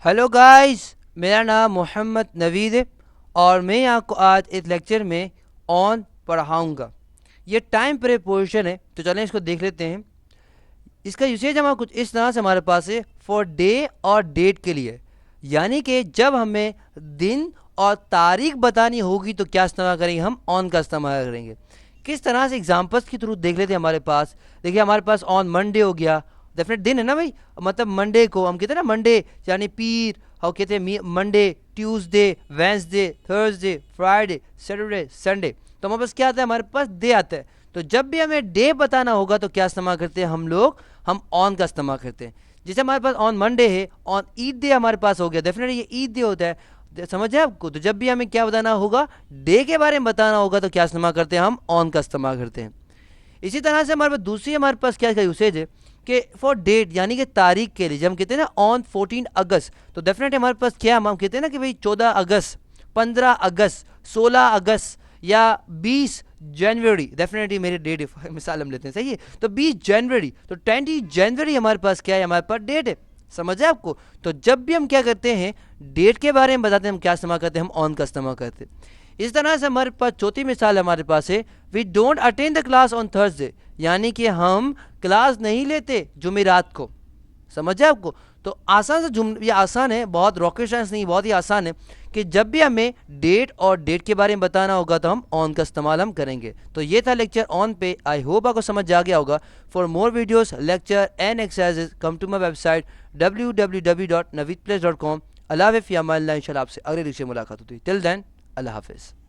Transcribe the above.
Hello guys, मेरा नाम मोहम्मद नवीद है और मैं आपको आज इस लेक्चर में ऑन पढ़ाऊँगा। ये टाइम प्रीपोजिशन है, तो चलें इसको देख लेते हैं। इसका यूसेज हमारा कुछ इस तरह से हमारे पास है फॉर डे और डेट के लिए, यानी कि जब हमें दिन और तारीख बतानी होगी तो क्या इस्तेमाल करेंगे, हम ऑन का इस्तेमाल करेंगे। किस तरह से एग्जांपल्स के थ्रू देख लेते हैं। हमारे पास देखिए, हमारे पास ऑन मंडे हो गया, डेफिनेट दिन है ना भाई। मतलब मंडे को हम कहते हैं ना मंडे यानी पीर, हम कहते हैं Monday, Tuesday, Wednesday, Thursday, Friday, Saturday, Sunday. तो हमारे पास क्या आता है, हमारे पास डे आता है। तो जब भी हमें डे बताना होगा तो क्या इस्तेमाल करते हैं हम लोग, हम ऑन का इस्तेमाल करते हैं। जैसे हमारे पास ऑन मंडे है, ऑन ईद डे हमारे पास हो गया, डेफिनेटली ये ईद डे होता है, समझ है आपको। तो जब भी हमें क्या बताना होगा, डे के बारे में बताना होगा, तो क्या इस्तेमाल करते हैं, हम ऑन का इस्तेमाल करते हैं। इसी तरह से हमारे पास दूसरी हमारे पास क्या यूसेज है कि फॉर डेट यानी कि तारीख के लिए, जब हम कहते हैं ना ऑन 14 अगस्त, तो डेफिनेटली हमारे पास क्या हम कहते हैं ना कि भाई 14 अगस्त, 15 अगस्त, 16 अगस्त या 20 जनवरी। डेफिनेटली मेरे डेट मिसाल हम लेते हैं, सही है। तो 20 जनवरी, तो 20 जनवरी हमारे पास क्या है, हमारे पास डेट है। समझ है आपको। तो जब भी हम क्या करते हैं, डेट के बारे में बताते हैं, हम क्या इस्तेमाल करते हैं, हम ऑन का इस्तेमाल करते हैं। इस तरह से हमारे पास चौथी मिसाल हमारे पास है, we don't attend the class on Thursday, यानी कि हम क्लास नहीं लेते जुमेरात को। समझ है आपको। तो आसान से ये आसान है, बहुत रॉकेट साइंस नहीं, बहुत ही आसान है कि जब भी हमें डेट और डेट के बारे में बताना होगा तो हम ऑन का इस्तेमाल हम करेंगे। तो ये था लेक्चर ऑन पे। आई होप आपको समझ आ गया होगा। For more videos, lecture and exercises come to my website www.navidplace.com। Allah हाफिज़, या इंशाल्लाह आपसे अगले लेक्चर मुलाकात होती है। टिल देन, अल्लाह हाफिज़।